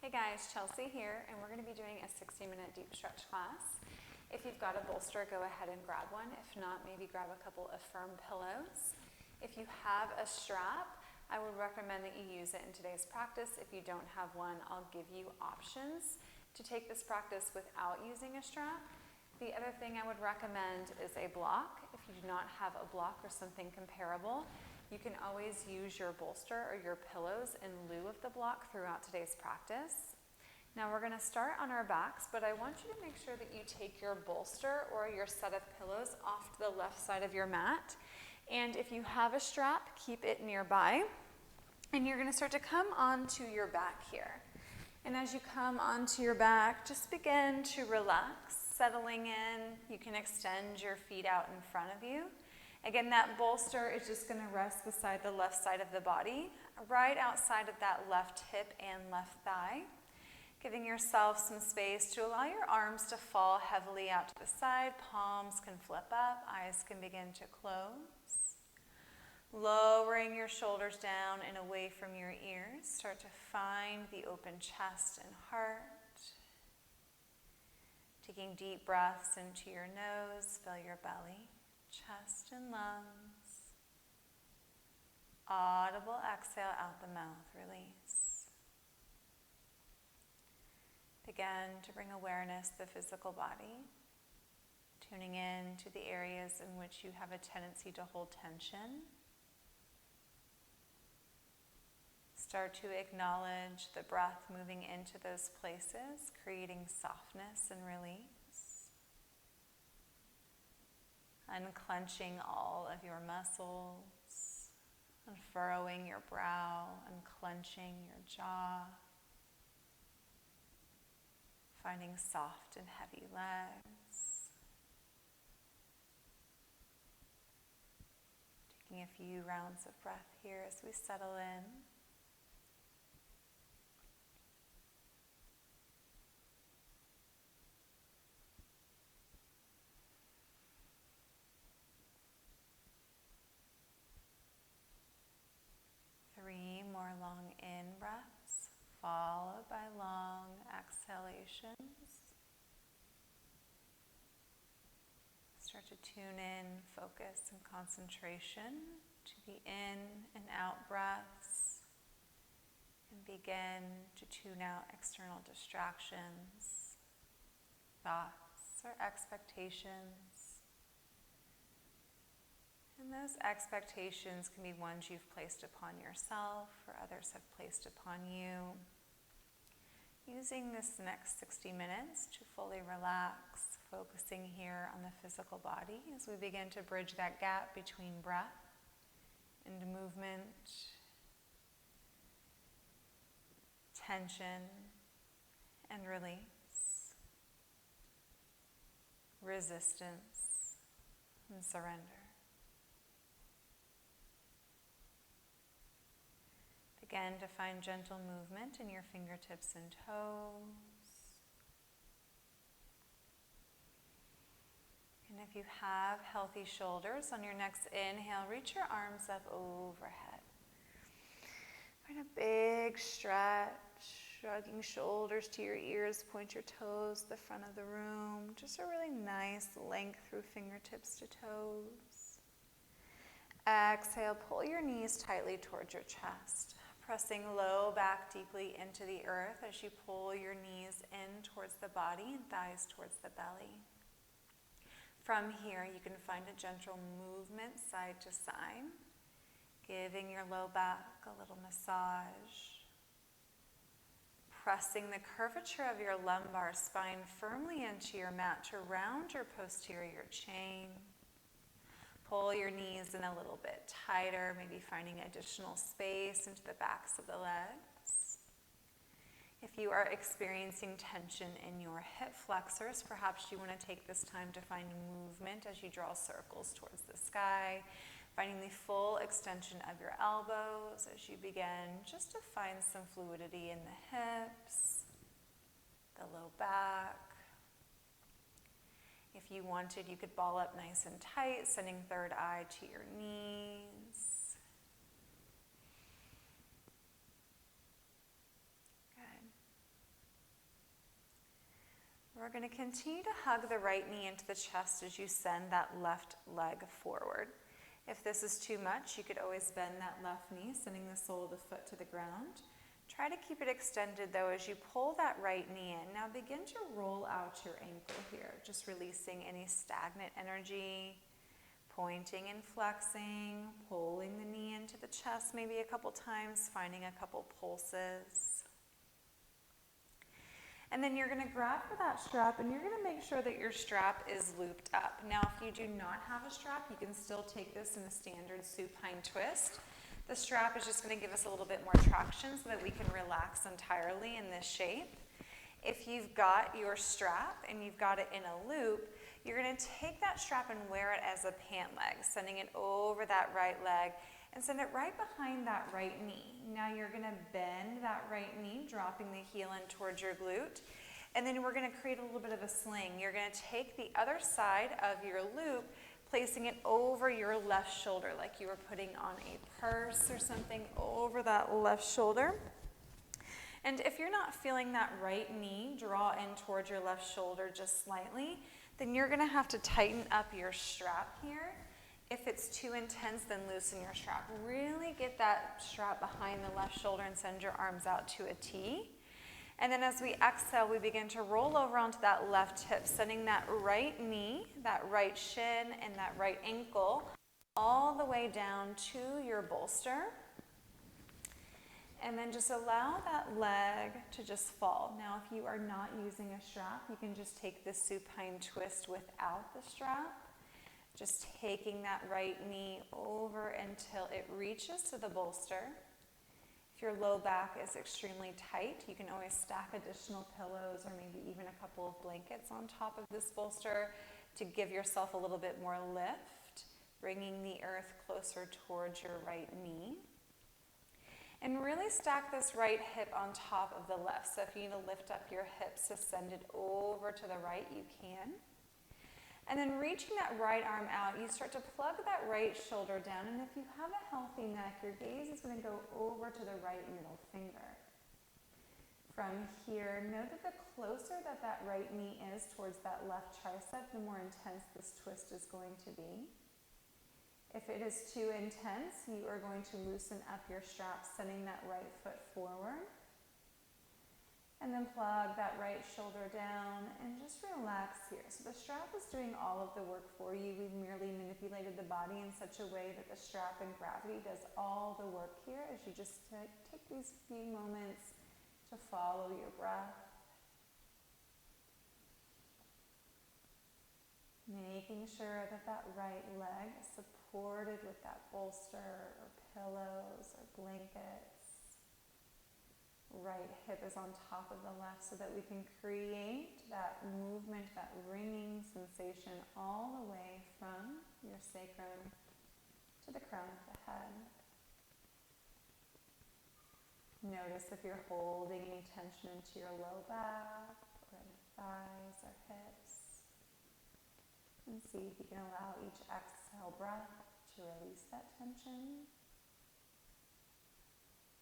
Hey guys, Chelsea here, and we're going to be doing a 60-minute deep stretch class. If you've got a bolster, go ahead and grab one. If not, maybe grab a couple of firm pillows. If you have a strap, I would recommend that you use it in today's practice. If you don't have one, I'll give you options to take this practice without using a strap. The other thing I would recommend is a block. If you do not have a block or something comparable, you can always use your bolster or your pillows in lieu of the block throughout today's practice. Now we're going to start on our backs, but I want you to make sure that you take your bolster or your set of pillows off to the left side of your mat. And if you have a strap, keep it nearby. And you're going to start to come onto your back here. And as you come onto your back, just begin to relax, settling in. You can extend your feet out in front of you. Again, that bolster is just going to rest beside the left side of the body, right outside of that left hip and left thigh, giving yourself some space to allow your arms to fall heavily out to the side. Palms can flip up, eyes can begin to close. Lowering your shoulders down and away from your ears. Start to find the open chest and heart. Taking deep breaths into your nose, fill your belly. Chest and lungs. Audible exhale out the mouth, release. Begin to bring awareness to the physical body, tuning in to the areas in which you have a tendency to hold tension. Start to acknowledge the breath moving into those places, creating softness and release. Unclenching all of your muscles, unfurrowing your brow, unclenching your jaw, finding soft and heavy legs. Taking a few rounds of breath here as we settle in. Three more long in breaths, followed by long exhalations. Start to tune in, focus, and concentration to the in and out breaths, and begin to tune out external distractions, thoughts, or expectations. And those expectations can be ones you've placed upon yourself or others have placed upon you. Using this next 60 minutes to fully relax, focusing here on the physical body as we begin to bridge that gap between breath and movement, tension and release, resistance and surrender. Begin to find gentle movement in your fingertips and toes. And if you have healthy shoulders, on your next inhale, reach your arms up overhead. Find a big stretch, shrugging shoulders to your ears, point your toes to the front of the room. Just a really nice length through fingertips to toes. Exhale, pull your knees tightly towards your chest. Pressing low back deeply into the earth as you pull your knees in towards the body and thighs towards the belly. From here, you can find a gentle movement side to side, giving your low back a little massage. Pressing the curvature of your lumbar spine firmly into your mat to round your posterior chain. Pull your knees in a little bit tighter, maybe finding additional space into the backs of the legs. If you are experiencing tension in your hip flexors, perhaps you want to take this time to find movement as you draw circles towards the sky, finding the full extension of your elbows as you begin just to find some fluidity in the hips, the low back. If you wanted, you could ball up nice and tight, sending third eye to your knees. Good. we're going to continue to hug the right knee into the chest as you send that left leg forward. If this is too much, you could always bend that left knee, sending the sole of the foot to the ground. Try to keep it extended though as you pull that right knee in. Now begin to roll out your ankle here, just releasing any stagnant energy, pointing and flexing, pulling the knee into the chest maybe a couple times, finding a couple pulses. And then you're going to grab for that strap and you're going to make sure that your strap is looped up. Now if you do not have a strap, you can still take this in a standard supine twist. The strap is just going to give us a little bit more traction so that we can relax entirely in this shape. If you've got your strap and you've got it in a loop, you're going to take that strap and wear it as a pant leg, sending it over that right leg and send it right behind that right knee. Now you're going to bend that right knee, dropping the heel in towards your glute. And then we're going to create a little bit of a sling. You're going to take the other side of your loop, placing it over your left shoulder, like you were putting on a purse or something over that left shoulder. And if you're not feeling that right knee draw in towards your left shoulder just slightly, then you're going to have to tighten up your strap here. If it's too intense, then loosen your strap. Really get that strap behind the left shoulder and send your arms out to a T. And then as we exhale, we begin to roll over onto that left hip, sending that right knee, that right shin, and that right ankle all the way down to your bolster. And then just allow that leg to just fall. Now, if you are not using a strap, you can just take this supine twist without the strap. Just taking that right knee over until it reaches to the bolster. If your low back is extremely tight, you can always stack additional pillows or maybe even a couple of blankets on top of this bolster to give yourself a little bit more lift, bringing the earth closer towards your right knee. And really stack this right hip on top of the left. So if you need to lift up your hips to send it over to the right, you can. And then reaching that right arm out, you start to plug that right shoulder down. And if you have a healthy neck, your gaze is going to go over to the right middle finger. From here, know that the closer that that right knee is towards that left tricep, the more intense this twist is going to be. If it is too intense, you are going to loosen up your strap, sending that right foot forward. And then plug that right shoulder down and just relax here. So the strap is doing all of the work for you. We've merely manipulated the body in such a way that the strap and gravity does all the work here as you just take these few moments to follow your breath. Making sure that that right leg is supported with that bolster or pillows or blankets. Right hip is on top of the left so that we can create that movement, that ringing sensation all the way from your sacrum to the crown of the head. Notice if you're holding any tension into your low back or your thighs or hips. And see if you can allow each exhale breath to release that tension.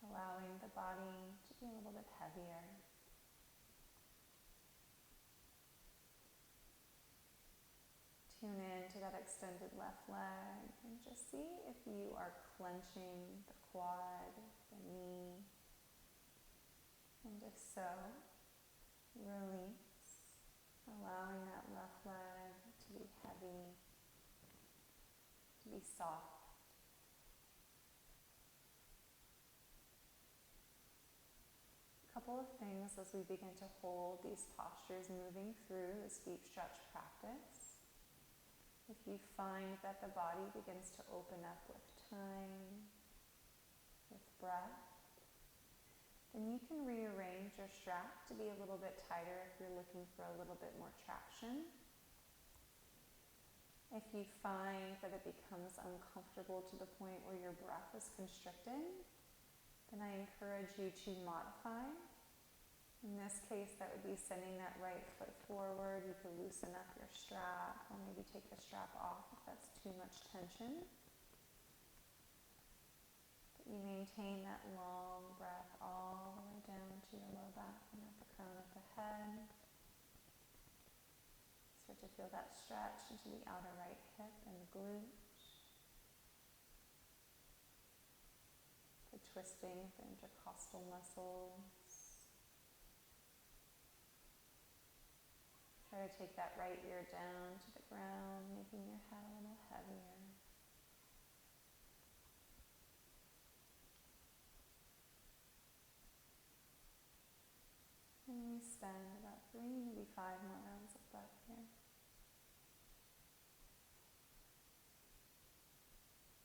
Allowing the body to be a little bit heavier. Tune in to that extended left leg and just see if you are clenching the quad, the knee. And if so, release, allowing that left leg to be heavy, to be soft. Couple of things as we begin to hold these postures moving through this deep stretch practice. If you find that the body begins to open up with time, with breath, then you can rearrange your strap to be a little bit tighter if you're looking for a little bit more traction. If you find that it becomes uncomfortable to the point where your breath is constricted, then I encourage you to modify. In this case, that would be sending that right foot forward. You could loosen up your strap or maybe take the strap off if that's too much tension. But you maintain that long breath all the way down to your low back and at the crown of the head. Start to feel that stretch into the outer right hip and the glute. The twisting of the intercostal muscles. Try to take that right ear down to the ground, making your head a little heavier. And we spend about 3, maybe 5 more rounds of breath here.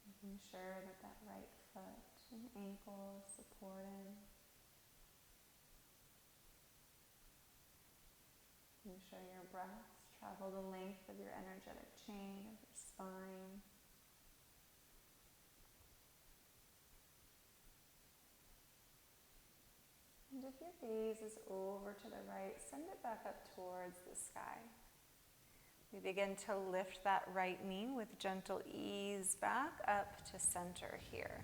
Making sure that that right foot and ankle is supported. Making sure your breaths travel the length of your energetic chain of your spine. And if your gaze is over to the right, send it back up towards the sky. We begin to lift that right knee with gentle ease back up to center here.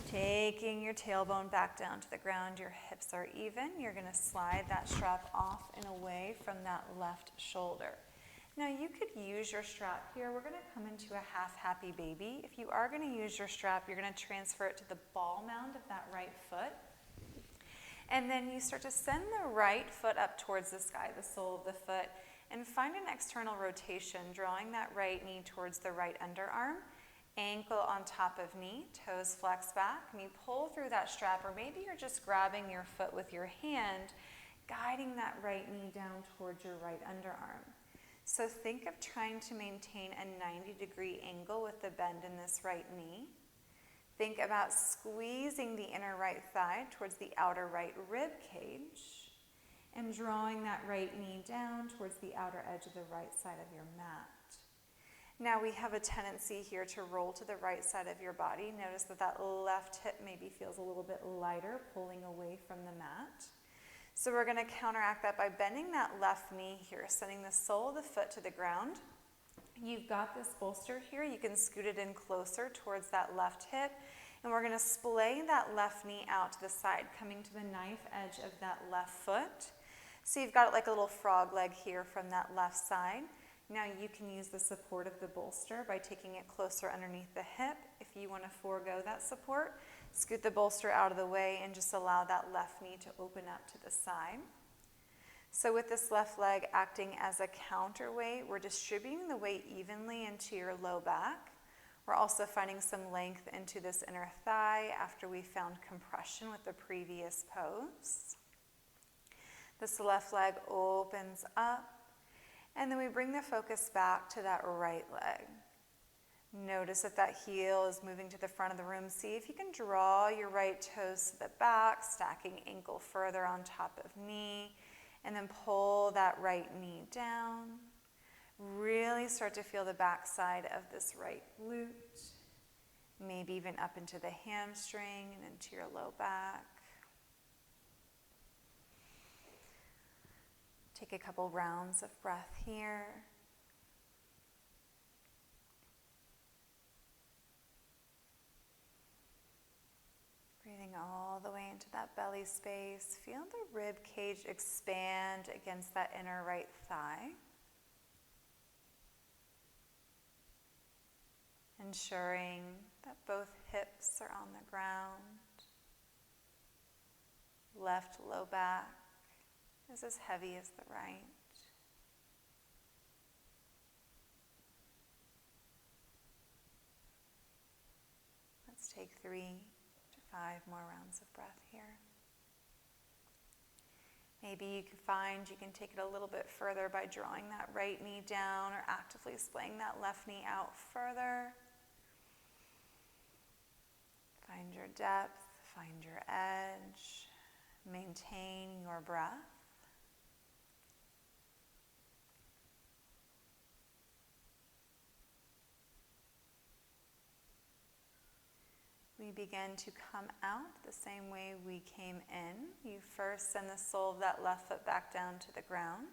Taking your tailbone back down to the ground, your hips are even. You're going to slide that strap off and away from that left shoulder. Now you could use your strap here. We're going to come into a half happy baby. If you are going to use your strap, you're going to transfer it to the ball mound of that right foot. And then you start to send the right foot up towards the sky, the sole of the foot, and find an external rotation, drawing that right knee towards the right underarm, ankle on top of knee, toes flex back, and you pull through that strap, or maybe you're just grabbing your foot with your hand, guiding that right knee down towards your right underarm. So think of trying to maintain a 90-degree angle with the bend in this right knee. Think about squeezing the inner right thigh towards the outer right rib cage and drawing that right knee down towards the outer edge of the right side of your mat. Now we have a tendency here to roll to the right side of your body. Notice that that left hip maybe feels a little bit lighter, pulling away from the mat. So we're going to counteract that by bending that left knee here, sending the sole of the foot to the ground. You've got this bolster here. You can scoot it in closer towards that left hip. And we're going to splay that left knee out to the side, coming to the knife edge of that left foot. So you've got it like a little frog leg here from that left side. Now you can use the support of the bolster by taking it closer underneath the hip. If you want to forego that support, scoot the bolster out of the way and just allow that left knee to open up to the side. So with this left leg acting as a counterweight, we're distributing the weight evenly into your low back. We're also finding some length into this inner thigh after we found compression with the previous pose. This left leg opens up, and then we bring the focus back to that right leg. Notice that that heel is moving to the front of the room. See if you can draw your right toes to the back, stacking ankle further on top of knee, and then pull that right knee down. Really start to feel the back side of this right glute, maybe even up into the hamstring and into your low back. Take a couple rounds of breath here. Breathing all the way into that belly space. Feel the rib cage expand against that inner right thigh. Ensuring that both hips are on the ground. Left low back is as heavy as the right. Let's take 3 to 5 more rounds of breath here. Maybe you can find you can take it a little bit further by drawing that right knee down or actively splaying that left knee out further. Find your depth, find your edge, maintain your breath. We begin to come out the same way we came in. You first send the sole of that left foot back down to the ground.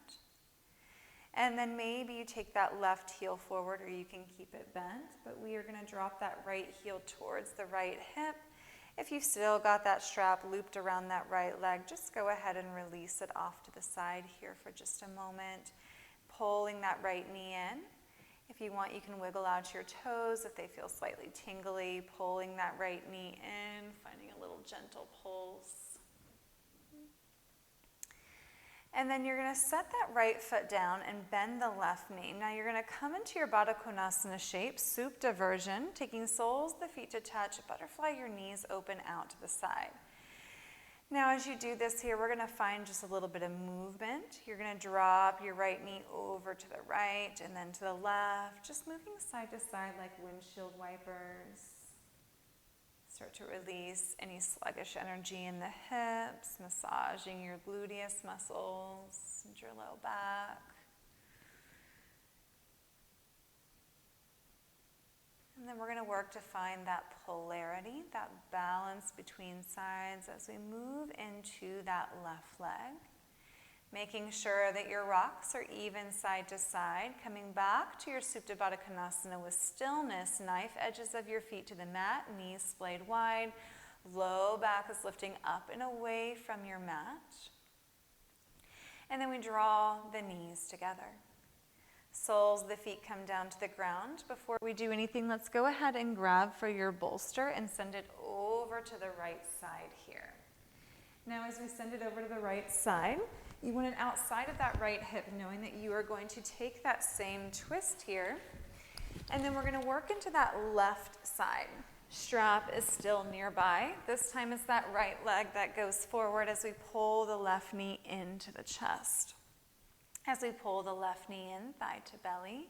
And then maybe you take that left heel forward, or you can keep it bent, but we are going to drop that right heel towards the right hip. If you've still got that strap looped around that right leg, just go ahead and release it off to the side here for just a moment. pulling that right knee in. If you want, you can wiggle out your toes if they feel slightly tingly, pulling that right knee in, finding a little gentle pulse. And then you're going to set that right foot down and bend the left knee. Now you're going to come into your Baddha Konasana shape, supine version, taking soles of the feet to touch, butterfly your knees open out to the side. Now as you do this here, we're going to find just a little bit of movement. You're going to drop your right knee over to the right and then to the left, just moving side to side like windshield wipers. Start to release any sluggish energy in the hips, massaging your gluteus muscles and your low back. And then we're going to work to find that polarity, that balance between sides as we move into that left leg. Making sure that your rocks are even side to side. Coming back to your Supta Baddha Konasana with stillness, knife edges of your feet to the mat, knees splayed wide. Low back is lifting up and away from your mat. And then we draw the knees together. Soles of the feet come down to the ground. Before we do anything, let's go ahead and grab for your bolster and send it over to the right side here. Now as we send it over to the right side, you want it outside of that right hip, knowing that you are going to take that same twist here, and then we're going to work into that left side. Strap is still nearby. This time it's that right leg that goes forward as we pull the left knee into the chest. As we pull the left knee in, thigh to belly,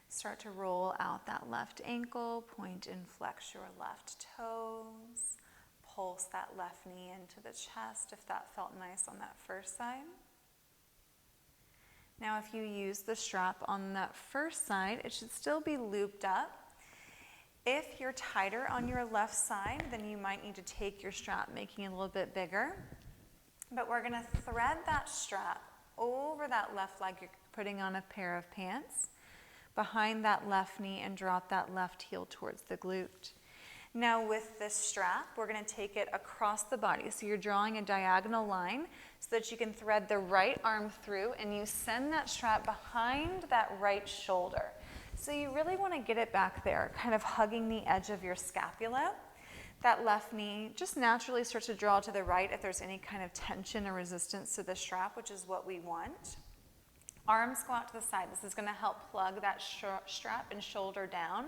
start to roll out that left ankle, point and flex your left toes, pulse that left knee into the chest if that felt nice on that first side. Now if you use the strap on that first side, it should still be looped up. If you're tighter on your left side, then you might need to take your strap, making it a little bit bigger. But we're going to thread that strap over that left leg. You're putting on a pair of pants behind that left knee and drop that left heel towards the glute. Now with this strap, we're going to take it across the body. So you're drawing a diagonal line so that you can thread the right arm through, and you send that strap behind that right shoulder. So you really want to get it back there, kind of hugging the edge of your scapula. That left knee just naturally starts to draw to the right if there's any kind of tension or resistance to the strap, which is what we want. Arms go out to the side. This is going to help plug that strap and shoulder down.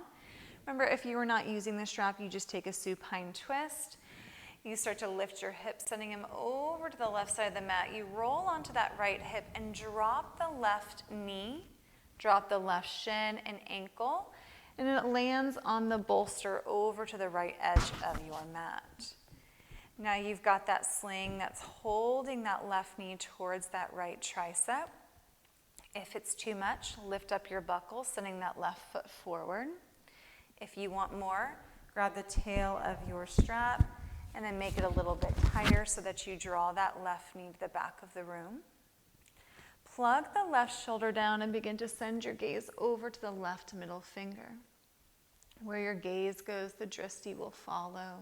Remember, if you are not using the strap, you just take a supine twist. You start to lift your hips, sending them over to the left side of the mat. You roll onto that right hip and drop the left knee, drop the left shin and ankle, and it lands on the bolster over to the right edge of your mat. Now you've got that sling that's holding that left knee towards that right tricep. If it's too much, lift up your buckle, sending that left foot forward. If you want more, grab the tail of your strap and then make it a little bit tighter so that you draw that left knee to the back of the room. Plug the left shoulder down and begin to send your gaze over to the left middle finger. Where your gaze goes, the drishti will follow.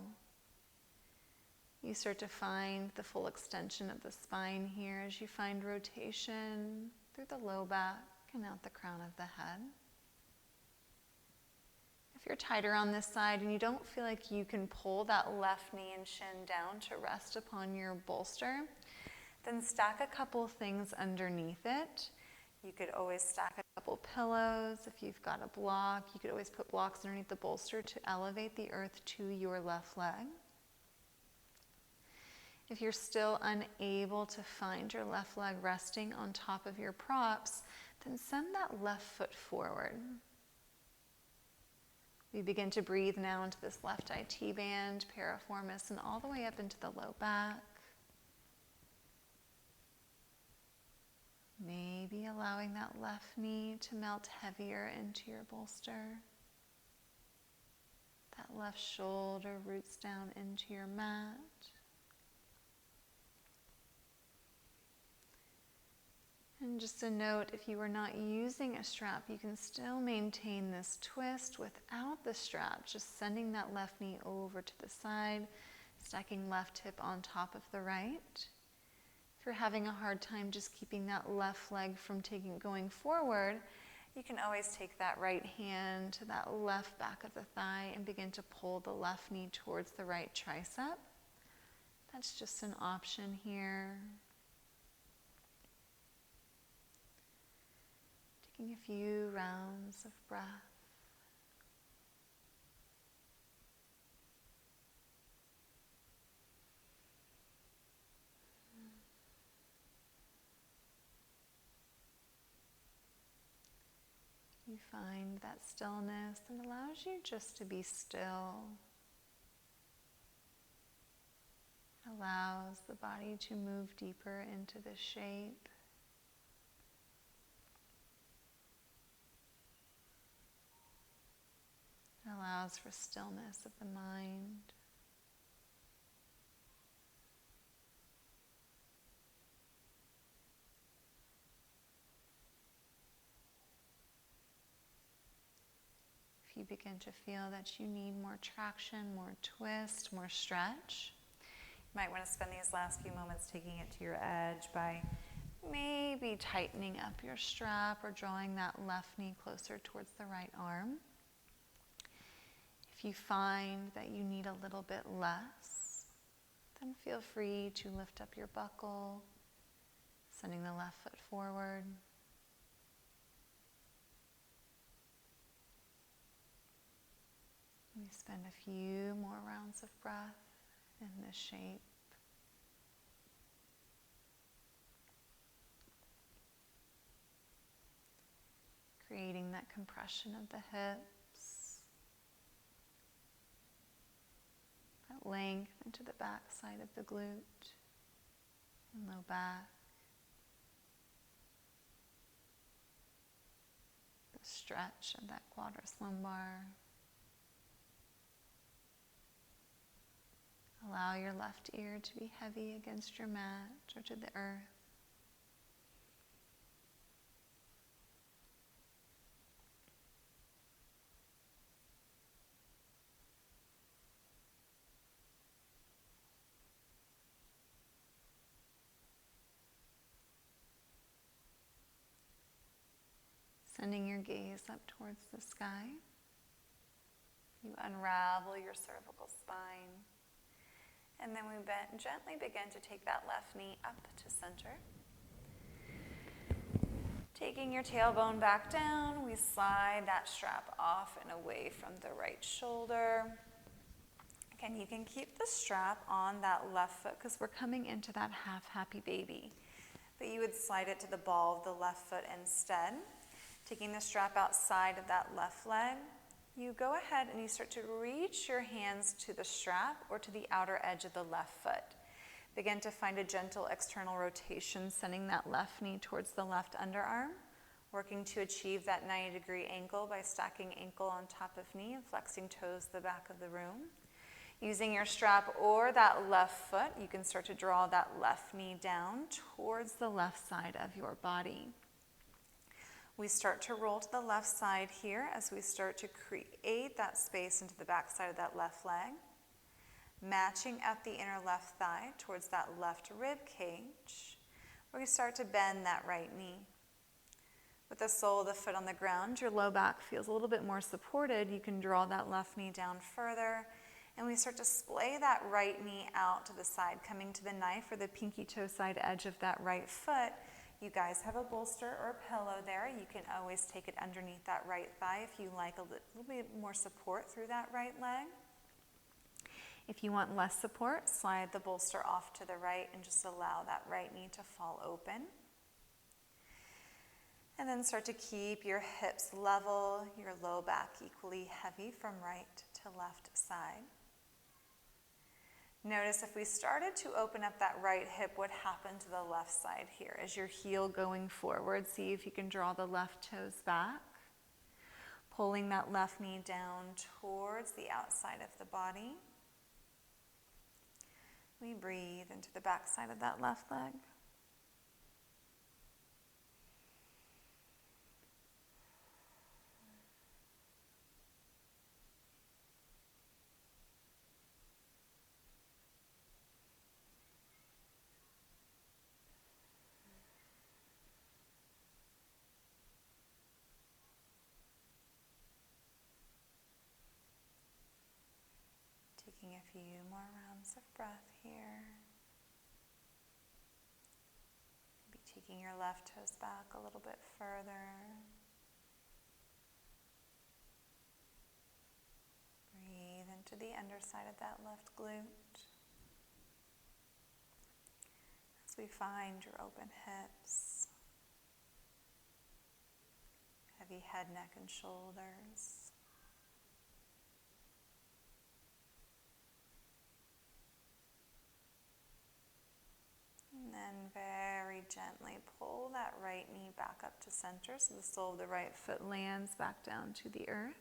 You start to find the full extension of the spine here as you find rotation through the low back and out the crown of the head. If you're tighter on this side and you don't feel like you can pull that left knee and shin down to rest upon your bolster, then stack a couple things underneath it. You could always stack a couple pillows. If you've got a block, you could always put blocks underneath the bolster to elevate the earth to your left leg. If you're still unable to find your left leg resting on top of your props, then send that left foot forward. We begin to breathe now into this left IT band, piriformis, and all the way up into the low back. Maybe allowing that left knee to melt heavier into your bolster. That left shoulder roots down into your mat. And just a note, if you are not using a strap, you can still maintain this twist without the strap, just sending that left knee over to the side, stacking left hip on top of the right. If you're having a hard time just keeping that left leg from going forward, you can always take that right hand to that left back of the thigh and begin to pull the left knee towards the right tricep. That's just an option here. Taking a few rounds of breath. You find that stillness that allows you just to be still. It allows the body to move deeper into the shape. It allows for stillness of the mind. If you begin to feel that you need more traction, more twist, more stretch, you might want to spend these last few moments taking it to your edge by maybe tightening up your strap or drawing that left knee closer towards the right arm. If you find that you need a little bit less, then feel free to lift up your buckle, sending the left foot forward. We spend a few more rounds of breath in this shape. Creating that compression of the hips, that length into the back side of the glute and low back. The stretch of that quadris lumbar. Allow your left ear to be heavy against your mat or to the earth. Sending your gaze up towards the sky. You unravel your cervical spine. And then we gently begin to take that left knee up to center. Taking your tailbone back down, we slide that strap off and away from the right shoulder. Again, you can keep the strap on that left foot because we're coming into that half happy baby. But you would slide it to the ball of the left foot instead. Taking the strap outside of that left leg, you go ahead and you start to reach your hands to the strap or to the outer edge of the left foot. Begin to find a gentle external rotation, sending that left knee towards the left underarm, working to achieve that 90-degree angle by stacking ankle on top of knee and flexing toes to the back of the room. Using your strap or that left foot, you can start to draw that left knee down towards the left side of your body. We start to roll to the left side here as we start to create that space into the back side of that left leg. Matching at the inner left thigh towards that left rib cage, where you start to bend that right knee. With the sole of the foot on the ground, your low back feels a little bit more supported. You can draw that left knee down further, and we start to splay that right knee out to the side, coming to the knife or the pinky toe side edge of that right foot. You guys have a bolster or a pillow there. You can always take it underneath that right thigh if you like a little bit more support through that right leg. If you want less support, slide the bolster off to the right and just allow that right knee to fall open. And then start to keep your hips level, your low back equally heavy from right to left side. Notice if we started to open up that right hip, what happened to the left side here? As your heel going forward, see if you can draw the left toes back. Pulling that left knee down towards the outside of the body. We breathe into the back side of that left leg. a few more rounds of breath here. Maybe taking your left toes back a little bit further. Breathe into the underside of that left glute. As we find your open hips, heavy head, neck, and shoulders. And then very gently pull that right knee back up to center so the sole of the right foot lands back down to the earth.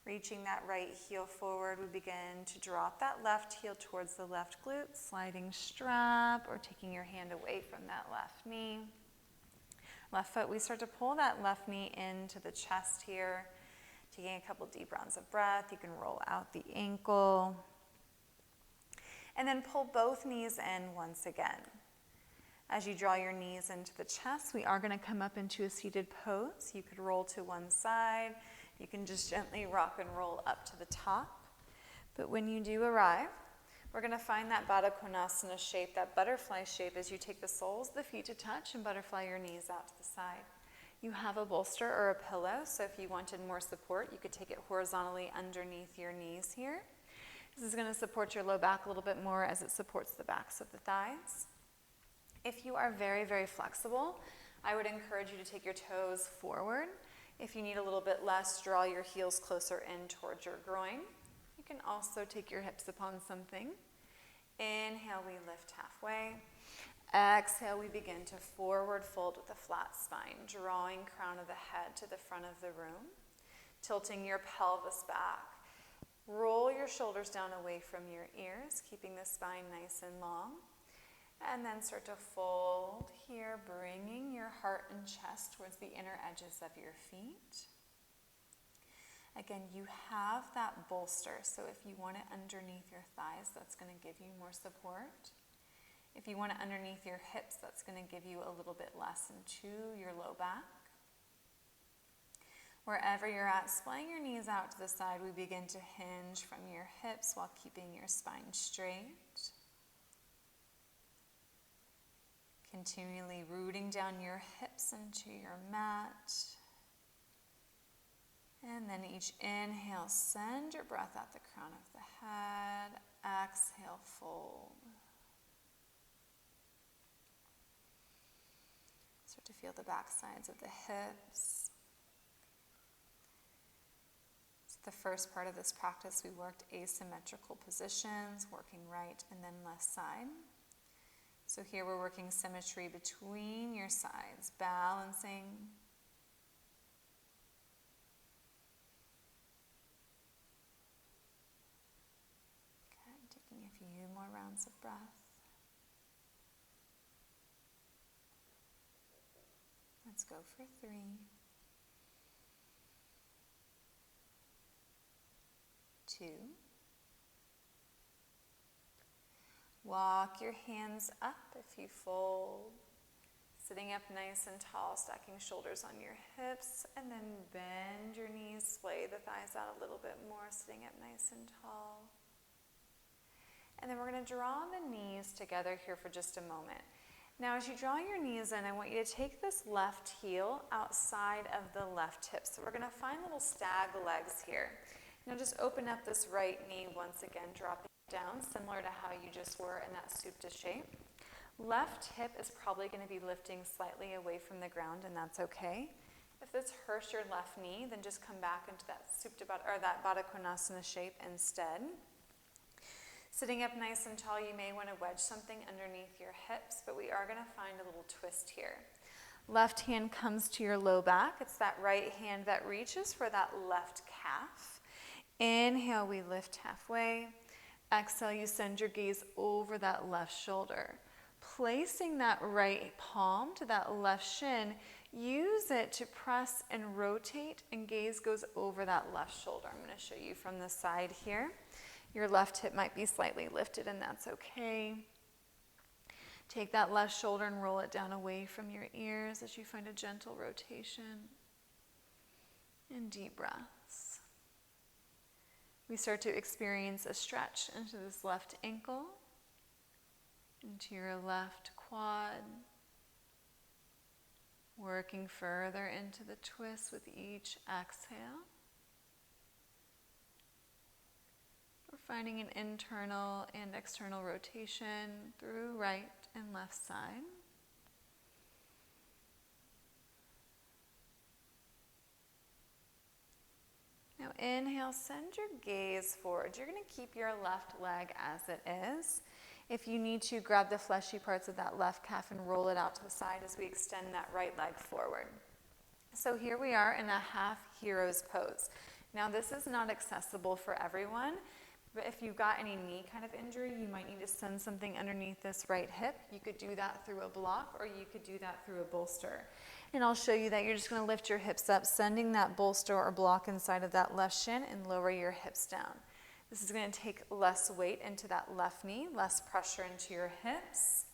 Reaching that right heel forward, we begin to drop that left heel towards the left glute, sliding strap or taking your hand away from that left knee. Left foot, we start to pull that left knee into the chest here. Taking a couple deep rounds of breath, you can roll out the ankle. And then pull both knees in once again. As you draw your knees into the chest, we are going to come up into a seated pose. You could roll to one side. You can just gently rock and roll up to the top. But when you do arrive, we're going to find that Baddha Konasana shape, that butterfly shape, as you take the soles of the feet to touch and butterfly your knees out to the side. You have a bolster or a pillow, so if you wanted more support, you could take it horizontally underneath your knees here. This is going to support your low back a little bit more as it supports the backs of the thighs. If you are very, very flexible, I would encourage you to take your toes forward. If you need a little bit less, draw your heels closer in towards your groin. You can also take your hips upon something. Inhale, we lift halfway. Exhale, we begin to forward fold with a flat spine, drawing crown of the head to the front of the room, tilting your pelvis back. Roll your shoulders down away from your ears, keeping the spine nice and long. And then start to fold here, bringing your heart and chest towards the inner edges of your feet. Again, you have that bolster, so if you want it underneath your thighs, that's going to give you more support. If you want it underneath your hips, that's going to give you a little bit less into your low back. Wherever you're at, splaying your knees out to the side, we begin to hinge from your hips while keeping your spine straight. Continually rooting down your hips into your mat. And then each inhale, send your breath out the crown of the head. Exhale, fold. Start to feel the back sides of the hips. The first part of this practice, we worked asymmetrical positions, working right and then left side. So here we're working symmetry between your sides, balancing. Good, taking a few more rounds of breath. Let's go for 3. 2. Walk your hands up if you fold. Sitting up nice and tall, stacking shoulders on your hips, and then bend your knees, sway the thighs out a little bit more, sitting up nice and tall. And then we're going to draw the knees together here for just a moment. Now, as you draw your knees in, I want you to take this left heel outside of the left hip. So we're going to find little stag legs here. Now just open up this right knee once again, dropping it down, similar to how you just were in that supta shape. Left hip is probably going to be lifting slightly away from the ground, and that's okay. If this hurts your left knee, then just come back into that supta or that Baddha Konasana shape instead. Sitting up nice and tall, you may want to wedge something underneath your hips, but we are going to find a little twist here. Left hand comes to your low back. It's that right hand that reaches for that left calf. Inhale, we lift halfway. Exhale, you send your gaze over that left shoulder. Placing that right palm to that left shin, use it to press and rotate, and gaze goes over that left shoulder. I'm going to show you from the side here. Your left hip might be slightly lifted, and that's okay. Take that left shoulder and roll it down away from your ears as you find a gentle rotation. And deep breaths. We start to experience a stretch into this left ankle, into your left quad, working further into the twist with each exhale. We're finding an internal and external rotation through right and left side. Now inhale, send your gaze forward. You're going to keep your left leg as it is. If you need to, grab the fleshy parts of that left calf and roll it out to the side as we extend that right leg forward. So here we are in a half hero's pose. Now this is not accessible for everyone, but if you've got any knee kind of injury, you might need to send something underneath this right hip. You could do that through a block, or you could do that through a bolster. And I'll show you that. You're just going to lift your hips up, sending that bolster or block inside of that left shin and lower your hips down. This is going to take less weight into that left knee, less pressure into your hips.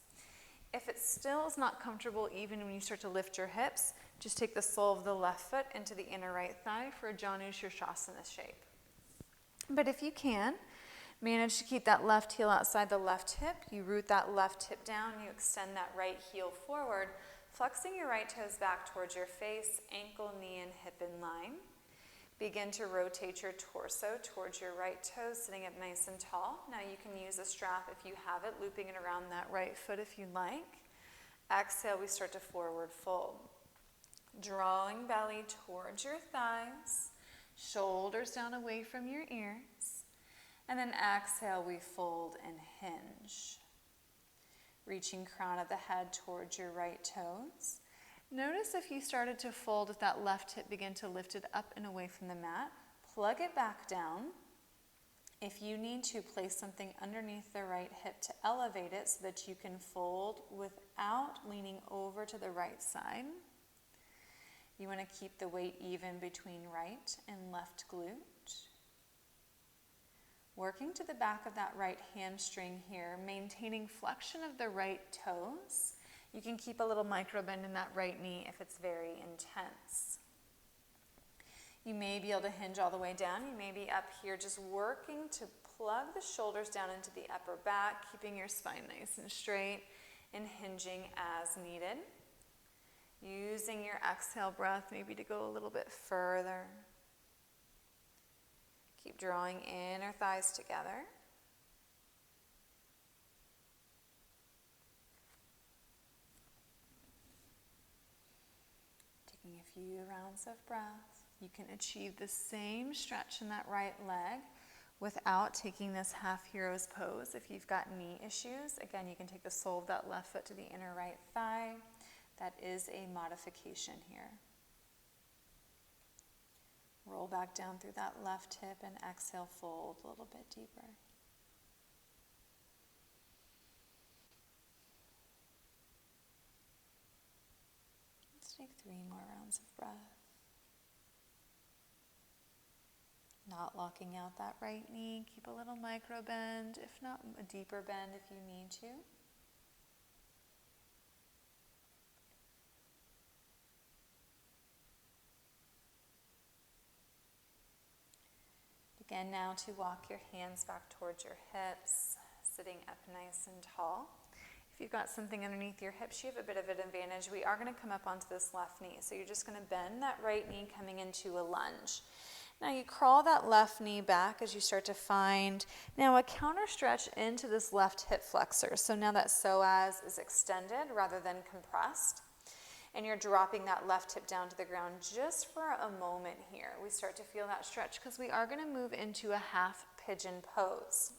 If it still is not comfortable, even when you start to lift your hips, just take the sole of the left foot into the inner right thigh for a Janu Shirshasana shape. But if you can, manage to keep that left heel outside the left hip. You root that left hip down, you extend that right heel forward, flexing your right toes back towards your face, ankle, knee, and hip in line. Begin to rotate your torso towards your right toes, sitting up nice and tall. Now you can use a strap if you have it, looping it around that right foot if you like. Exhale, we start to forward fold. Drawing belly towards your thighs, shoulders down away from your ears. And then exhale, we fold and hinge. Reaching crown of the head towards your right toes. Notice if you started to fold with that left hip, begin to lift it up and away from the mat. Plug it back down. If you need to, place something underneath the right hip to elevate it so that you can fold without leaning over to the right side. You want to keep the weight even between right and left glute. Working to the back of that right hamstring here, maintaining flexion of the right toes. You can keep a little micro bend in that right knee if it's very intense. You may be able to hinge all the way down. You may be up here just working to plug the shoulders down into the upper back, keeping your spine nice and straight and hinging as needed. Using your exhale breath maybe to go a little bit further. Keep drawing inner thighs together. Taking a few rounds of breath. You can achieve the same stretch in that right leg without taking this half hero's pose. If you've got knee issues, again, you can take the sole of that left foot to the inner right thigh. That is a modification here. Roll back down through that left hip and exhale, fold a little bit deeper. Let's take 3 more rounds of breath. Not locking out that right knee. Keep a little micro bend, if not a deeper bend if you need to. Again, now to walk your hands back towards your hips, sitting up nice and tall. If you've got something underneath your hips, you have a bit of an advantage. We are going to come up onto this left knee. So you're just going to bend that right knee coming into a lunge. Now you crawl that left knee back as you start to find now a counter stretch into this left hip flexor. So now that psoas is extended rather than compressed. And you're dropping that left hip down to the ground just for a moment here. We start to feel that stretch because we are going to move into a half pigeon pose.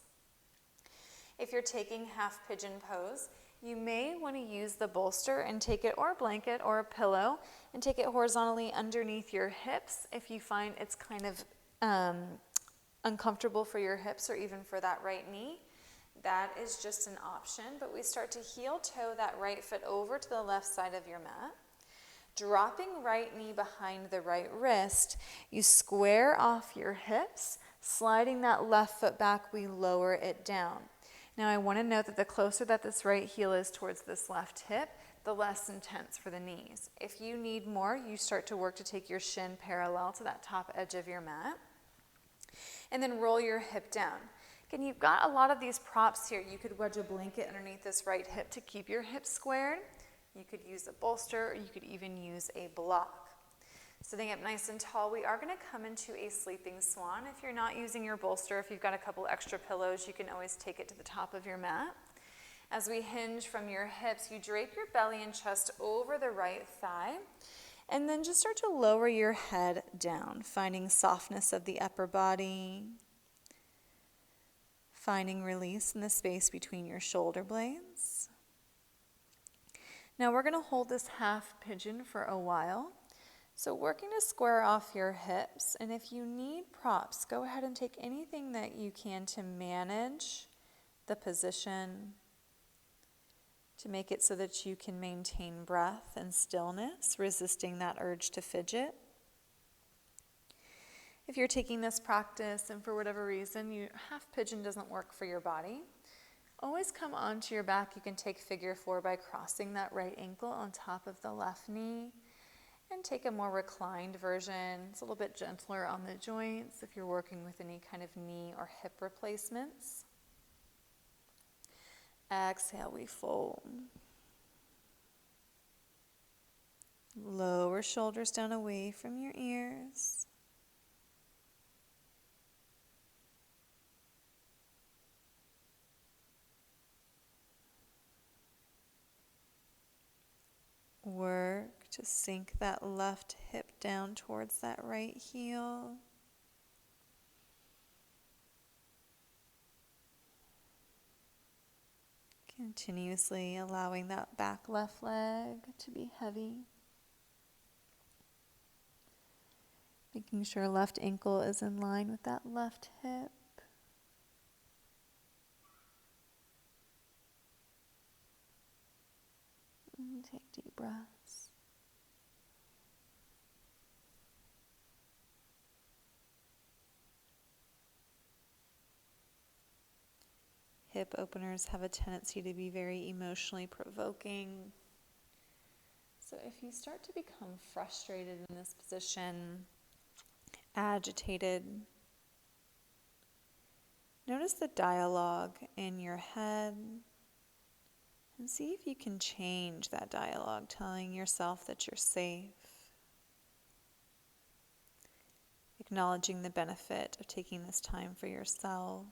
If you're taking half pigeon pose, you may want to use the bolster and take it, or a blanket or a pillow, and take it horizontally underneath your hips if you find it's kind of uncomfortable for your hips or even for that right knee. That is just an option, but we start to heel toe that right foot over to the left side of your mat. Dropping right knee behind the right wrist, you square off your hips, sliding that left foot back, we lower it down. Now I want to note that the closer that this right heel is towards this left hip, the less intense for the knees. If you need more, you start to work to take your shin parallel to that top edge of your mat. And then roll your hip down. Again, you've got a lot of these props here. You could wedge a blanket underneath this right hip to keep your hips squared. You could use a bolster, or you could even use a block. Sitting up nice and tall, we are going to come into a sleeping swan. If you're not using your bolster, if you've got a couple extra pillows, you can always take it to the top of your mat. As we hinge from your hips, you drape your belly and chest over the right thigh, and then just start to lower your head down, finding softness of the upper body, finding release in the space between your shoulder blades. Now we're going to hold this half pigeon for a while. So working to square off your hips, and if you need props, go ahead and take anything that you can to manage the position, to make it so that you can maintain breath and stillness, resisting that urge to fidget. If you're taking this practice and for whatever reason half pigeon doesn't work for your body, always come onto your back. You can take figure 4 by crossing that right ankle on top of the left knee and take a more reclined version. It's a little bit gentler on the joints if you're working with any kind of knee or hip replacements. Exhale, we fold. Lower shoulders down away from your ears. Work to sink that left hip down towards that right heel. Continuously allowing that back left leg to be heavy. Making sure left ankle is in line with that left hip. And take deep breaths. Hip openers have a tendency to be very emotionally provoking. So if you start to become frustrated in this position, agitated, notice the dialogue in your head and see if you can change that dialogue, telling yourself that you're safe, acknowledging the benefit of taking this time for yourself.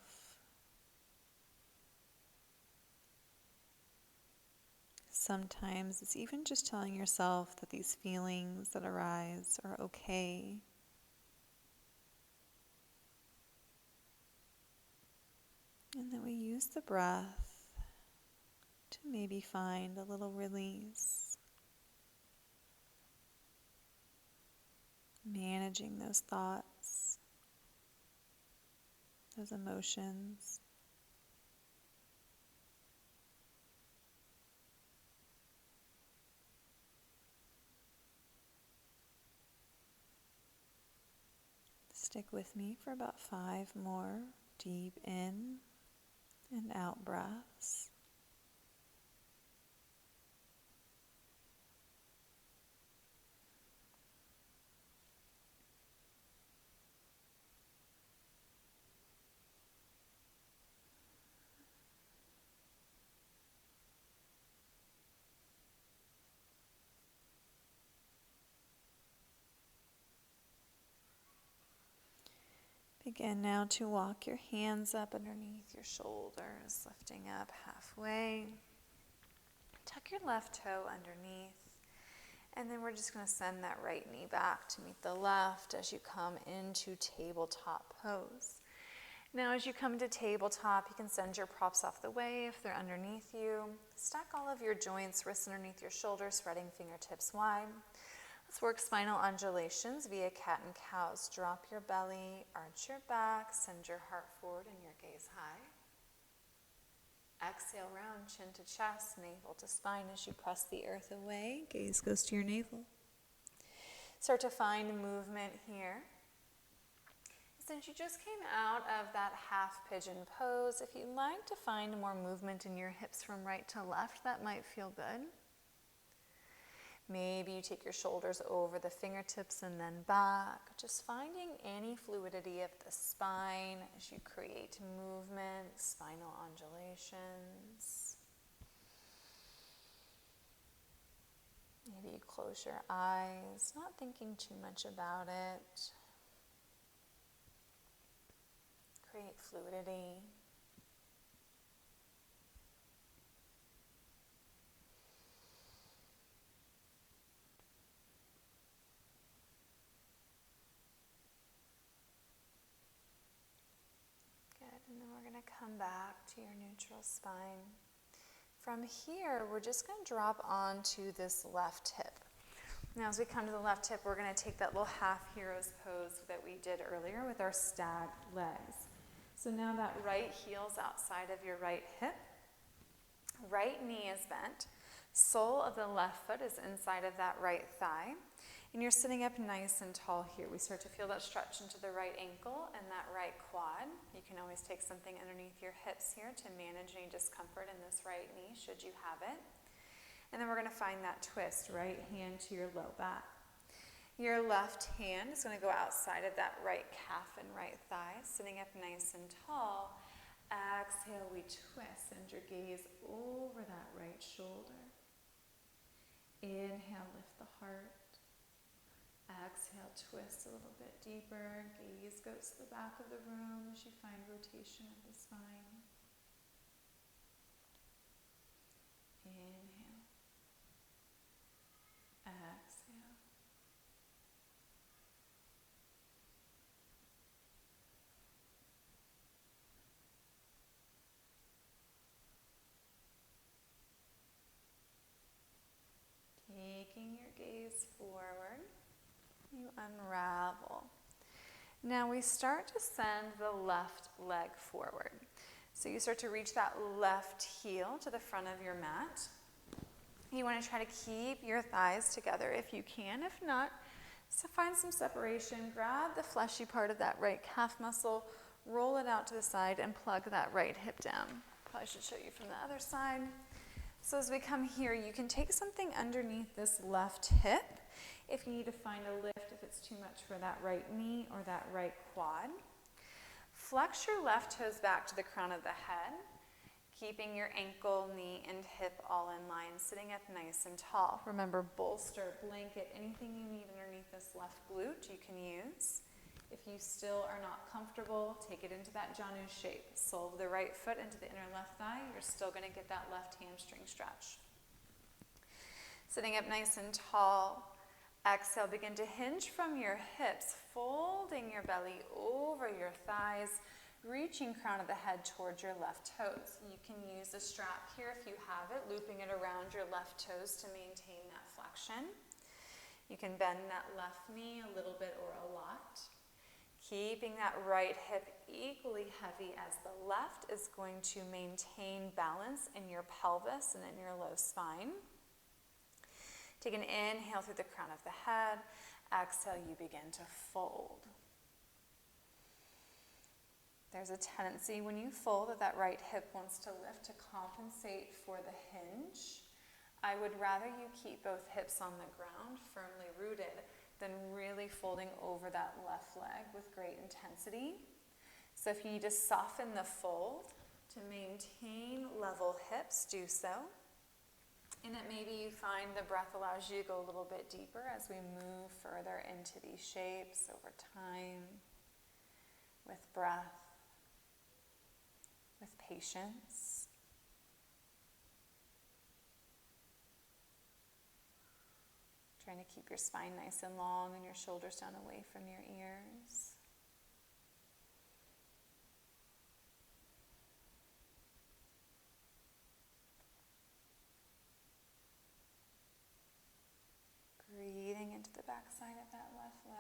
Sometimes it's even just telling yourself that these feelings that arise are okay. And that we use the breath to maybe find a little release. Managing those thoughts, those emotions. Stick with me for about 5 more deep in and out breaths. Begin now to walk your hands up underneath your shoulders, lifting up halfway. Tuck your left toe underneath, and then we're just going to send that right knee back to meet the left as you come into tabletop pose. Now as you come to tabletop, you can send your props off the way if they're underneath you. Stack all of your joints, wrists underneath your shoulders, spreading fingertips wide. Let's work spinal undulations via cat and cows. Drop your belly, arch your back, send your heart forward and your gaze high. Exhale, round chin to chest, navel to spine as you press the earth away. Gaze goes to your navel. Start to find movement here. Since you just came out of that half pigeon pose, if you'd like to find more movement in your hips from right to left, that might feel good. Maybe you take your shoulders over the fingertips and then back, just finding any fluidity of the spine as you create movement, spinal undulations. Maybe you close your eyes, not thinking too much about it. Create fluidity. And then we're going to come back to your neutral spine. From here, we're just going to drop onto this left hip. Now, as we come to the left hip, we're going to take that little half hero's pose that we did earlier with our stag legs. So now that right heel's outside of your right hip. Right knee is bent. Sole of the left foot is inside of that right thigh. And you're sitting up nice and tall here. We start to feel that stretch into the right ankle and that right quad. You can always take something underneath your hips here to manage any discomfort in this right knee, should you have it. And then we're going to find that twist, right hand to your low back. Your left hand is going to go outside of that right calf and right thigh, sitting up nice and tall. Exhale, we twist, send your gaze over that right shoulder. Inhale, lift the heart. Exhale, twist a little bit deeper. Gaze goes to the back of the room as you find rotation of the spine. Inhale. Exhale. Taking your gaze forward. You unravel. Now we start to send the left leg forward. So you start to reach that left heel to the front of your mat. You want to try to keep your thighs together if you can. If not, so find some separation. Grab the fleshy part of that right calf muscle, roll it out to the side, and plug that right hip down. Probably should show you from the other side. So as we come here, you can take something underneath this left hip. If you need to find a lift, if it's too much for that right knee or that right quad. Flex your left toes back to the crown of the head, keeping your ankle, knee, and hip all in line, sitting up nice and tall. Remember, bolster, blanket, anything you need underneath this left glute you can use. If you still are not comfortable, take it into that Janu shape. Sole of the right foot into the inner left thigh. You're still going to get that left hamstring stretch. Sitting up nice and tall. Exhale, begin to hinge from your hips, folding your belly over your thighs, reaching crown of the head towards your left toes. You can use a strap here if you have it, looping it around your left toes to maintain that flexion. You can bend that left knee a little bit or a lot. Keeping that right hip equally heavy as the left is going to maintain balance in your pelvis and in your low spine. Take an inhale through the crown of the head. Exhale, you begin to fold. There's a tendency when you fold that right hip wants to lift to compensate for the hinge. I would rather you keep both hips on the ground, firmly rooted, than really folding over that left leg with great intensity. So if you need to soften the fold to maintain level hips, do so. And that maybe you find the breath allows you to go a little bit deeper as we move further into these shapes over time, with breath, with patience. Trying to keep your spine nice and long and your shoulders down away from your ears. Breathing into the back side of that left leg.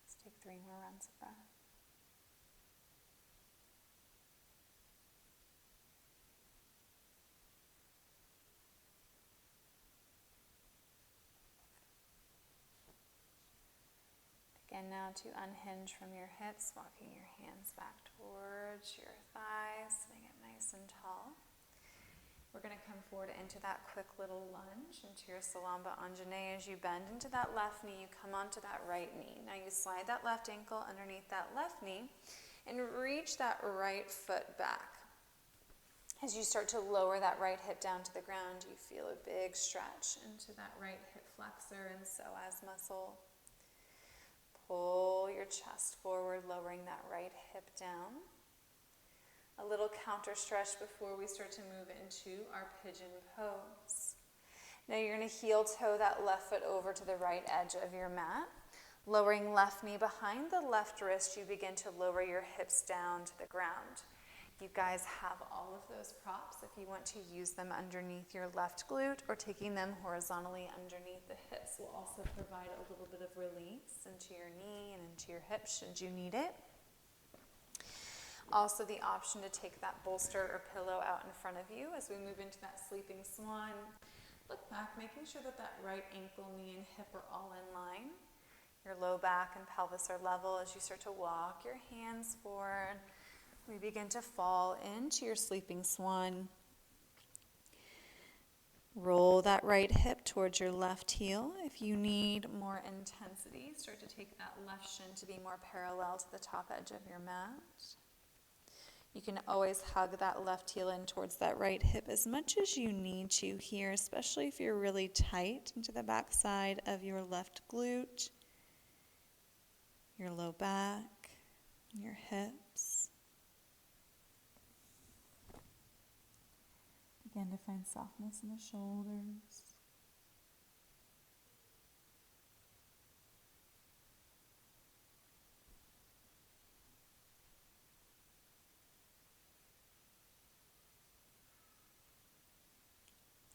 Let's take 3 more rounds of breath. Begin now to unhinge from your hips, walking your hands back towards your thighs, sitting it nice and tall. We're going to come forward into that quick little lunge into your Salamba Anjaneyas. As you bend into that left knee, you come onto that right knee. Now you slide that left ankle underneath that left knee and reach that right foot back. As you start to lower that right hip down to the ground, you feel a big stretch into that right hip flexor and psoas muscle. Pull your chest forward, lowering that right hip down. A little counter stretch before we start to move into our pigeon pose. Now you're going to heel toe that left foot over to the right edge of your mat. Lowering left knee behind the left wrist, you begin to lower your hips down to the ground. You guys have all of those props if you want to use them underneath your left glute, or taking them horizontally underneath the hips will also provide a little bit of release into your knee and into your hips should you need it. Also the option to take that bolster or pillow out in front of you as we move into that sleeping swan. Look back, making sure that that right ankle, knee, and hip are all in line. Your low back and pelvis are level as you start to walk your hands forward. We begin to fall into your sleeping swan. Roll that right hip towards your left heel. If you need more intensity, start to take that left shin to be more parallel to the top edge of your mat. You can always hug that left heel in towards that right hip as much as you need to here, especially if you're really tight into the back side of your left glute, your low back, your hips. Begin to find softness in the shoulders.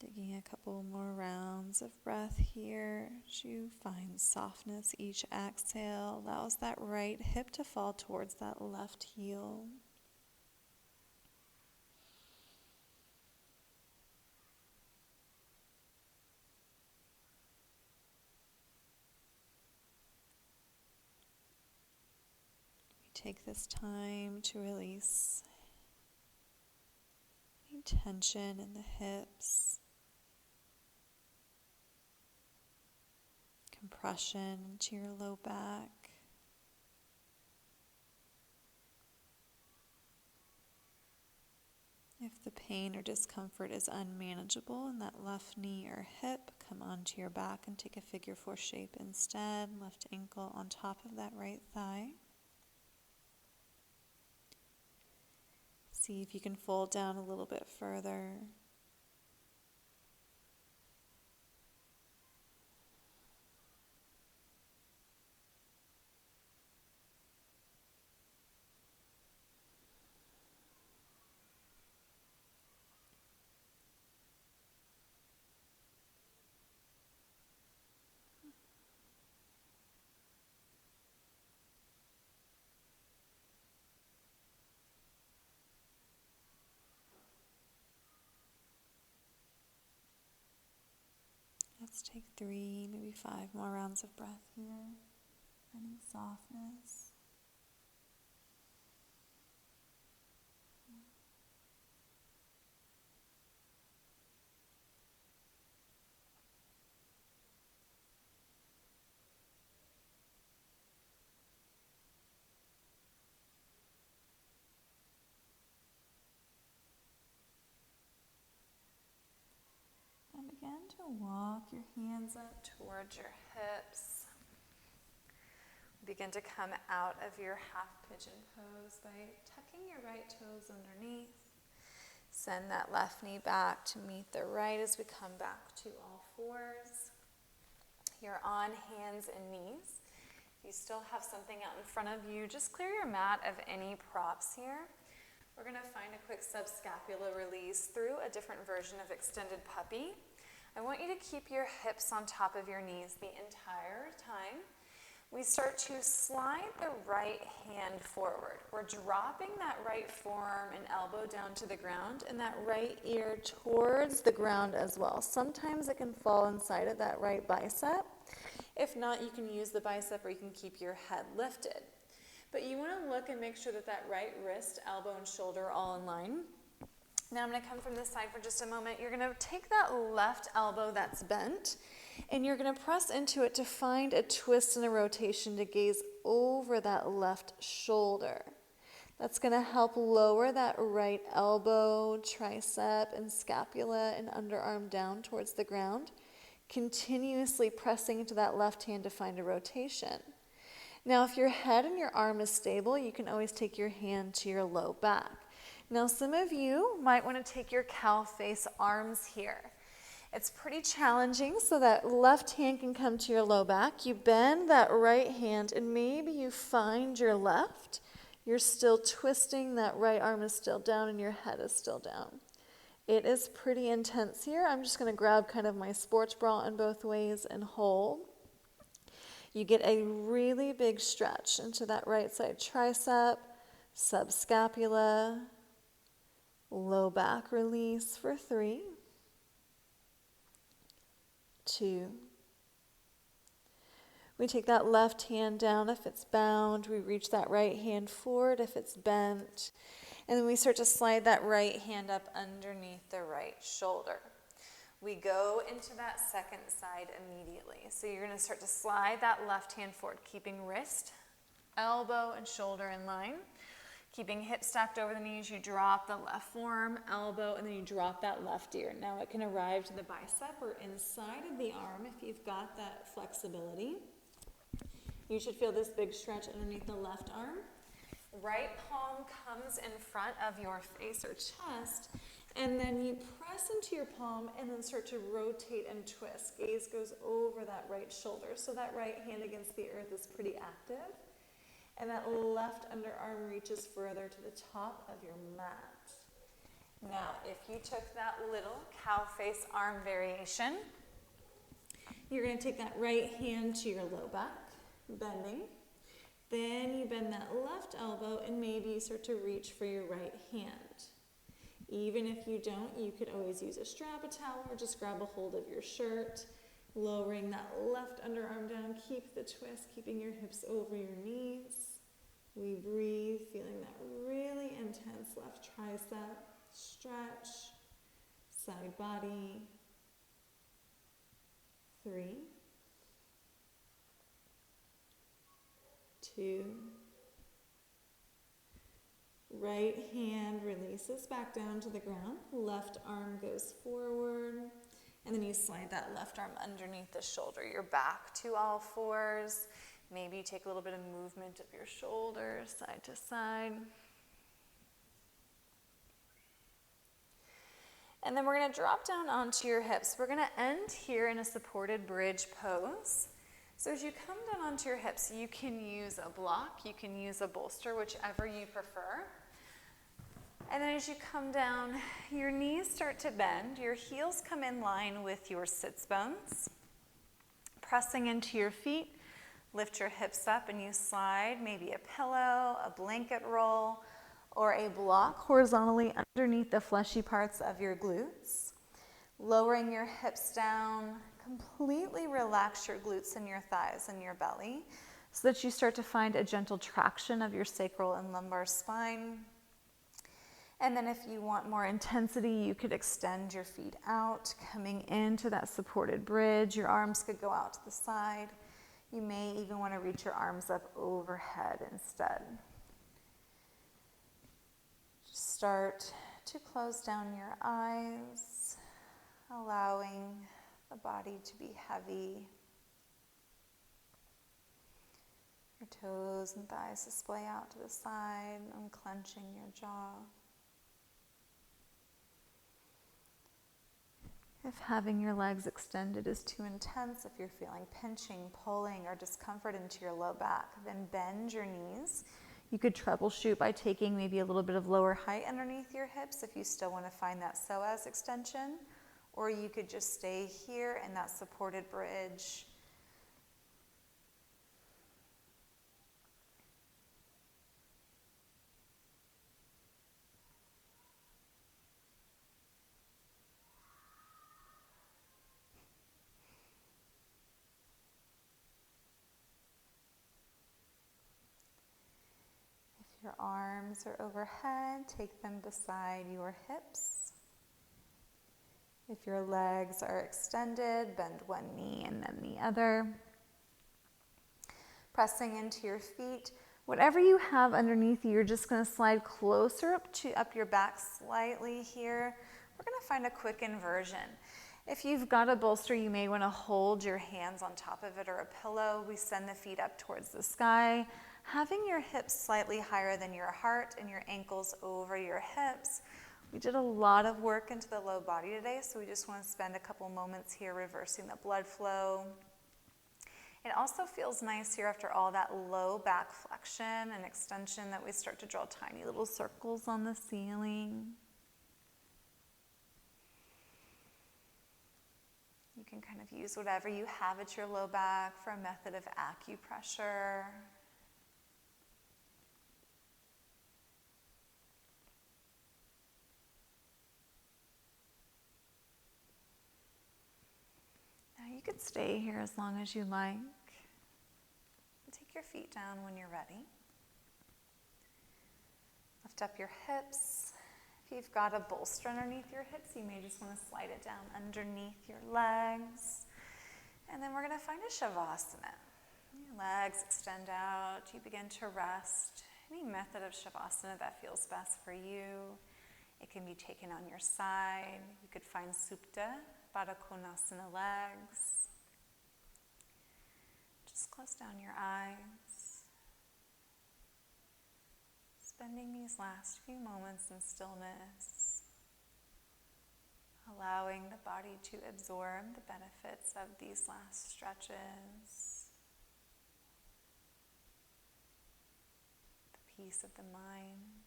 Taking a couple more rounds of breath here as you find softness. Each exhale allows that right hip to fall towards that left heel. Take this time to release any tension in the hips, compression into your low back. If the pain or discomfort is unmanageable in that left knee or hip, come onto your back and take a figure 4 shape instead. Left ankle on top of that right thigh. See if you can fold down a little bit further. Let's take 3, maybe 5 more rounds of breath here, finding softness. And begin to walk your hands up towards your hips. Begin to come out of your half pigeon pose by tucking your right toes underneath. Send that left knee back to meet the right as we come back to all fours. You're on hands and knees. If you still have something out in front of you, just clear your mat of any props here. We're going to find a quick subscapular release through a different version of extended puppy. I want you to keep your hips on top of your knees the entire time. We start to slide the right hand forward. We're dropping that right forearm and elbow down to the ground and that right ear towards the ground as well. Sometimes it can fall inside of that right bicep. If not, you can use the bicep or you can keep your head lifted. But you want to look and make sure that that right wrist, elbow, and shoulder are all in line. Now I'm going to come from this side for just a moment. You're going to take that left elbow that's bent, and you're going to press into it to find a twist and a rotation to gaze over that left shoulder. That's going to help lower that right elbow, tricep, and scapula and underarm down towards the ground, continuously pressing into that left hand to find a rotation. Now, if your head and your arm is stable, you can always take your hand to your low back. Now, some of you might want to take your cow face arms here. It's pretty challenging, so that left hand can come to your low back. You bend that right hand, and maybe you find your left. You're still twisting, that right arm is still down, and your head is still down. It is pretty intense here. I'm just going to grab kind of my sports bra in both ways and hold. You get a really big stretch into that right side tricep, subscapula, low back release for 3, 2. We take that left hand down if it's bound. We reach that right hand forward if it's bent. And then we start to slide that right hand up underneath the right shoulder. We go into that second side immediately. So you're going to start to slide that left hand forward, keeping wrist, elbow, and shoulder in line. Keeping hips stacked over the knees, you drop the left forearm, elbow, and then you drop that left ear. Now it can arrive to the bicep or inside of the arm if you've got that flexibility. You should feel this big stretch underneath the left arm. Right palm comes in front of your face or chest, and then you press into your palm and then start to rotate and twist. Gaze goes over that right shoulder, so that right hand against the earth is pretty active. And that left underarm reaches further to the top of your mat. Now, if you took that little cow face arm variation, you're going to take that right hand to your low back, bending. Then you bend that left elbow and maybe you start to reach for your right hand. Even if you don't, you could always use a strap, a towel, or just grab a hold of your shirt. Lowering that left underarm down, keep the twist, keeping your hips over your knees. We breathe, feeling that really intense left tricep, stretch, side body. 3, 2. Right hand releases back down to the ground. Left arm goes forward. And then you slide that left arm underneath the shoulder. You're back to all fours. Maybe you take a little bit of movement of your shoulders side to side. And then we're going to drop down onto your hips. We're going to end here in a supported bridge pose. So as you come down onto your hips, you can use a block, you can use a bolster, whichever you prefer. And then as you come down, your knees start to bend, your heels come in line with your sits bones. Pressing into your feet, lift your hips up and you slide maybe a pillow, a blanket roll, or a block horizontally underneath the fleshy parts of your glutes. Lowering your hips down, completely relax your glutes and your thighs and your belly so that you start to find a gentle traction of your sacral and lumbar spine. And then if you want more intensity, you could extend your feet out, coming into that supported bridge. Your arms could go out to the side. You may even want to reach your arms up overhead instead. Just start to close down your eyes, allowing the body to be heavy. Your toes and thighs to splay out to the side, unclenching your jaw. If having your legs extended is too intense, if you're feeling pinching, pulling, or discomfort into your low back, then bend your knees. You could troubleshoot by taking maybe a little bit of lower height underneath your hips if you still want to find that psoas extension, or you could just stay here in that supported bridge. arms are overhead, take them beside your hips. If your legs are extended, bend one knee and then the other. Pressing into your feet. Whatever you have underneath you, you're just going to slide closer up your back slightly here. We're going to find a quick inversion. If you've got a bolster, you may want to hold your hands on top of it or a pillow. We send the feet up towards the sky, having your hips slightly higher than your heart and your ankles over your hips. We did a lot of work into the low body today, so we just want to spend a couple moments here reversing the blood flow. It also feels nice here after all that low back flexion and extension that we start to draw tiny little circles on the ceiling. You can kind of use whatever you have at your low back for a method of acupressure. Now you could stay here as long as you like. Take your feet down when you're ready. Lift up your hips. If you've got a bolster underneath your hips, you may just want to slide it down underneath your legs. And then we're going to find a Savasana. Your legs extend out. You begin to rest. Any method of Savasana that feels best for you. It can be taken on your side. You could find Supta, Baddha Konasana legs. Just close down your eyes. Spending these last few moments in stillness, allowing the body to absorb the benefits of these last stretches, the peace of the mind.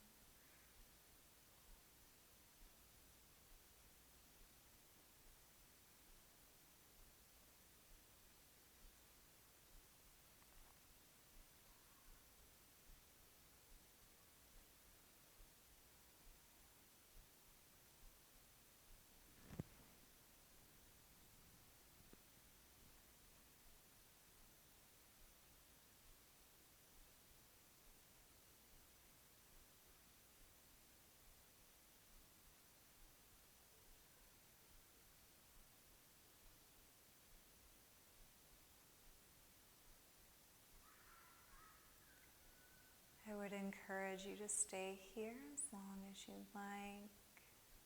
I would encourage you to stay here as long as you like,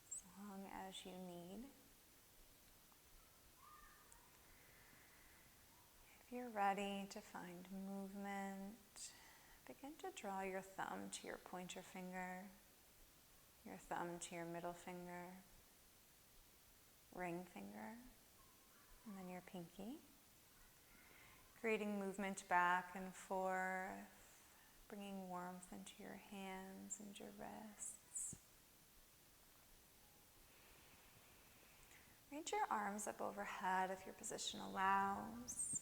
as long as you need. If you're ready to find movement, begin to draw your thumb to your pointer finger, your thumb to your middle finger, ring finger, and then your pinky. Creating movement back and forth, bringing warmth into your hands and your wrists. Reach your arms up overhead if your position allows.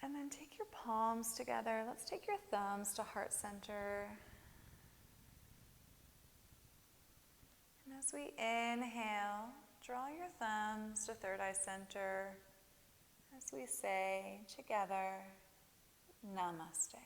And then take your palms together. Let's take your thumbs to heart center. And as we inhale, draw your thumbs to third eye center as we say together, Namaste.